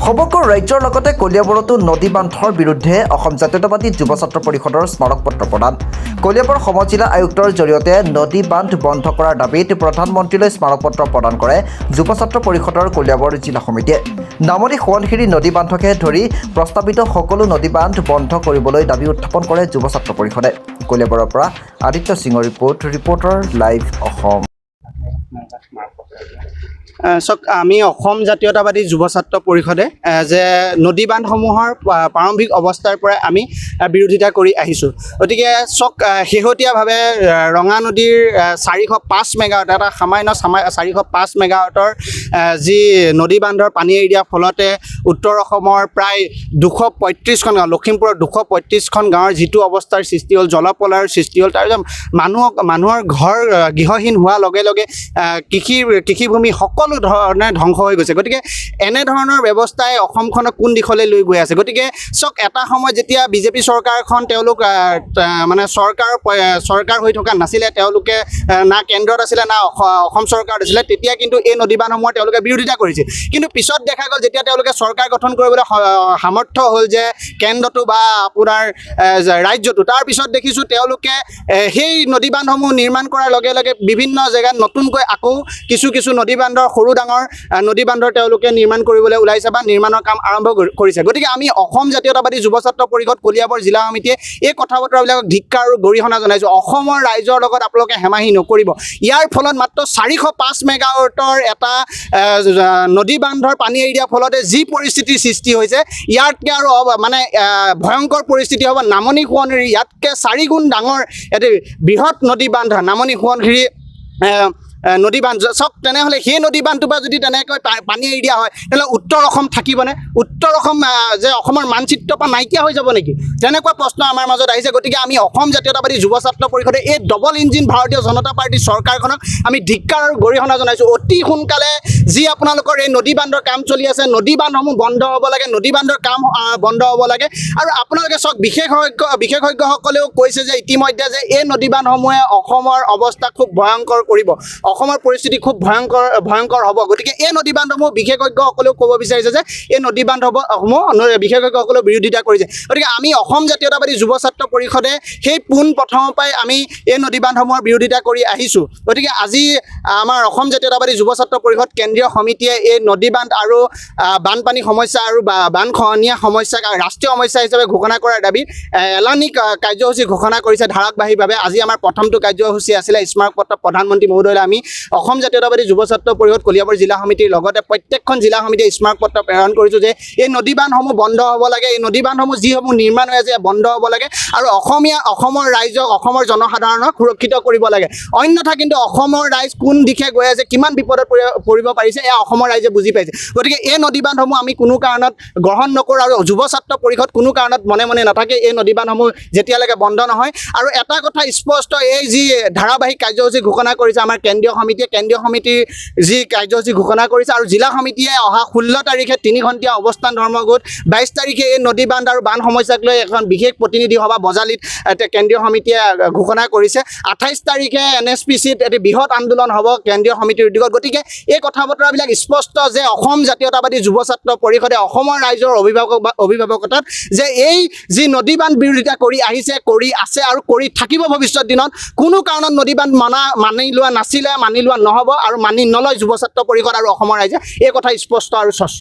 সমগ্ৰ ৰাজ্যৰ লগতে কলিয়াবৰতো নদী বান্ধৰ বিৰুদ্ধে অসম জাতীয়তাবাদী যুৱ ছাত্ৰ পৰিষদৰ স্মাৰক পত্ৰ প্ৰদান। কলিয়াবৰ সমজিলা আয়ুক্তৰ জৰিয়তে নদী বান্ধ বন্ধ কৰাৰ দাবীত প্ৰধানমন্ত্ৰীলৈ স্মাৰক পত্ৰ প্ৰদান কৰে যুৱ ছাত্ৰ পৰিষদৰ কলিয়াবৰ জিলা সমিতিয়ে। নামনি সোৱণশিৰি নদী বান্ধকে ধৰি প্ৰস্তাৱিত সকলো নদী বান্ধ বন্ধ কৰিবলৈ দাবী উত্থাপন কৰে যুৱ ছাত্ৰ পৰিষদে। কলিয়াবৰৰ পৰা আদিত্য সিঙৰ ৰিপৰ্টাৰ লাইভ অসম। আমি অসম জাতীয়তাবাদী যুৱ ছাত্ৰ পৰিষদে যে নদী বান্ধসমূহৰ প্ৰাৰম্ভিক অৱস্থাৰ পৰা আমি বিৰোধিতা কৰি আহিছোঁ। গতিকে শেহতীয়াভাৱে ৰঙা নদীৰ 405 মেগাৱাট এটা সামান্য 405 মেগাৱাটৰ যি নদী বান্ধৰ পানী এৰি দিয়াৰ ফলতে উত্তৰ অসমৰ প্ৰায় 235খন গাঁও, লখিমপুৰৰ 235খন গাঁৱৰ যিটো অৱস্থাৰ সৃষ্টি হ'ল, জলপলয়ৰ সৃষ্টি হ'ল, তাৰপিছত মানুহৰ ঘৰ গৃহহীন হোৱাৰ লগে লগে কৃষিভূমি সকলো ধৰণে ধ্বংস হৈ গৈছে। গতিকে এনেধৰণৰ ব্যৱস্থাই অসমখনক কোন দিশলৈ লৈ গৈ আছে। গতিকে এটা সময়ত যেতিয়া বিজেপি চৰকাৰখন তেওঁলোক মানে চৰকাৰ হৈ থকা নাছিলে, তেওঁলোকে না কেন্দ্ৰত আছিলে না অসম চৰকাৰত আছিলে, তেতিয়া কিন্তু এই নদী বান্ধসমূহৰ তেওঁলোকে বিৰোধিতা কৰিছিল। কিন্তু পিছত দেখা গ'ল যেতিয়া তেওঁলোকে চৰকাৰ গঠন কৰিবলৈ সামৰ্থ্য হ'ল যে কেন্দ্ৰটো বা আপোনাৰ ৰাজ্যটো, তাৰপিছত দেখিছোঁ তেওঁলোকে সেই নদী বান্ধসমূহ নিৰ্মাণ কৰাৰ লগে লগে বিভিন্ন জেগাত নতুনকৈ আকৌ কিছু নদী বান্ধৰ সৰু ডাঙৰ নদী বান্ধৰ তেওঁলোকে নিৰ্মাণ কৰিবলৈ ওলাইছে বা নিৰ্মাণৰ কাম আৰম্ভ কৰিছে। গতিকে আমি অসম জাতীয়তাবাদী যুৱ ছাত্ৰ পৰিষদ কলিয়াবৰ জিলা সমিতিয়ে এই কথা বতৰাবিলাকক ধিক্কাৰ আৰু গৰিহণা জনাইছোঁ। অসমৰ ৰাইজৰ লগত আপোনালোকে হেমাহি নকৰিব। ইয়াৰ ফলত মাত্ৰ 405 মেগাৱাটৰ এটা নদী বান্ধৰ পানী এৰি দিয়াৰ ফলতে যি পৰিস্থিতিৰ সৃষ্টি হৈছে, ইয়াতকৈ আৰু মানে ভয়ংকৰ পৰিস্থিতি হ'ব নামনি সোৱণশিৰি। ইয়াতকৈ 4 গুণ ডাঙৰ এটি বৃহৎ নদী বান্ধ নামনি সোৱণশিৰি নদী বান্ধ। তেনেহ'লে সেই নদী বান্ধটোৰ পৰা যদি তেনেকৈ পানী এৰি দিয়া হয়, তেনেহ'লে উত্তৰ অসম থাকিবনে? উত্তৰ অসম যে অসমৰ মানচিত্ৰৰ পৰা নাইকিয়া হৈ যাব নেকি? তেনেকুৱা প্ৰশ্ন আমাৰ মাজত আহিছে। গতিকে আমি অসম জাতীয়তাবাদী যুৱ ছাত্ৰ পৰিষদে এই ডবল ইঞ্জিন ভাৰতীয় জনতা পাৰ্টীৰ চৰকাৰখনক আমি ধিক্কাৰ আৰু গৰিহণা জনাইছোঁ। অতি সোনকালে যি আপোনালোকৰ এই নদী বান্ধৰ কাম চলি আছে, নদী বান্ধসমূহ বন্ধ হ'ব লাগে, নদী বান্ধৰ কাম বন্ধ হ'ব লাগে। আৰু আপোনালোকে বিশেষজ্ঞসকলেও কৈছে যে ইতিমধ্যে যে এই নদী বান্ধসমূহে অসমৰ অৱস্থা খুব ভয়ংকৰ কৰিব, অসমৰ পৰিস্থিতি খুব ভয়ংকৰ হ'ব। গতিকে এই নদী বান্ধসমূহ বিশেষজ্ঞসকলেও ক'ব বিচাৰিছে যে এই নদী বান্ধসমূহ বিশেষজ্ঞসকলেও বিৰোধিতা কৰিছে। গতিকে আমি অসম জাতীয়তাবাদী যুৱ ছাত্ৰ পৰিষদে সেই প্ৰথমৰ পৰাই আমি এই নদী বান্ধসমূহৰ বিৰোধিতা কৰি আহিছোঁ। গতিকে আজি আমাৰ অসম জাতীয়তাবাদী যুৱ ছাত্ৰ পৰিষদ কেন্দ্ৰীয় সমিতিয়ে এই নদী বান্ধ আৰু বানপানী সমস্যা আৰু বানখহনীয়া সমস্যাক ৰাষ্ট্ৰীয় সমস্যা হিচাপে ঘোষণা কৰাৰ দাবীত এলানি কাৰ্যসূচী ঘোষণা কৰিছে ধাৰাবাহিকভাৱে। আজি আমাৰ প্ৰথমটো কাৰ্যসূচী আছিলে স্মাৰক পত্ৰ প্ৰধানমন্ত্ৰী মহোদয়লৈ আমি অসম জাতীয়তাবাদী যুৱ ছাত্ৰ পৰিষদ কলিয়াবৰ জিলা সমিতিৰ লগতে প্ৰত্যেকখন জিলা সমিতিয়ে স্মাৰক পত্ৰ প্ৰেৰণ কৰিছোঁ যে এই নদী বান্ধসমূহ বন্ধ হ'ব লাগে, এই নদী বান্ধসমূহ যিসমূহ নিৰ্মাণ হৈ আছে বন্ধ হ'ব লাগে আৰু অসমৰ ৰাইজক, অসমৰ জনসাধাৰণক সুৰক্ষিত কৰিব লাগে। অন্যথা কিন্তু অসমৰ ৰাইজ কোন দিশে গৈ আছে, কিমান বিপদত পৰিব পাৰিছে, এয়া অসমৰ ৰাইজে বুজি পাইছে। গতিকে এই নদী বান্ধসমূহ আমি কোনো কাৰণত গ্ৰহণ নকৰোঁ আৰু যুৱ ছাত্ৰ পৰিষদ কোনো কাৰণত মনে নাথাকে এই নদী বান্ধসমূহ যেতিয়ালৈকে বন্ধ নহয়। আৰু এটা কথা স্পষ্ট, এই যি ধাৰাবাহিক কাৰ্যসূচী ঘোষণা কৰিছে আমাৰ কেন্দ্ৰীয় সমিতিৰ যি কাৰ্যসূচী ঘোষণা কৰিছে আৰু জিলা সমিতিয়ে অহা 16 তাৰিখে 3 ঘণ্টীয়া অৱস্থান ধৰ্মঘট, 22 তাৰিখে এই নদী বান্ধ আৰু বান সমস্যাক লৈ এখন বিশেষ প্ৰতিনিধি সভা বজালিত কেন্দ্ৰীয় সমিতিয়ে ঘোষণা কৰিছে। 28 তাৰিখে NSPCত এটি বৃহৎ আন্দোলন হ'ব কেন্দ্ৰীয় সমিতিৰ উদ্যোগত। গতিকে এই কথা বতৰাবিলাক স্পষ্ট যে অসম জাতীয়তাবাদী যুৱ ছাত্ৰ পৰিষদে অসমৰ ৰাইজৰ অভিভাৱকতাত যে এই যি নদী বান্ধ বিৰোধিতা কৰি আহিছে, কৰি আছে আৰু কৰি থাকিব ভৱিষ্যত দিনত। কোনো কাৰণত নদী বান্ধ মানি লোৱা নাছিলে, মানি লোৱা নহ'ব আৰু মানি নলয় যুৱ ছাত্ৰ পৰিষদ আৰু অসমৰ ৰাইজে। এই কথা স্পষ্ট আৰু স্বচ্ছ।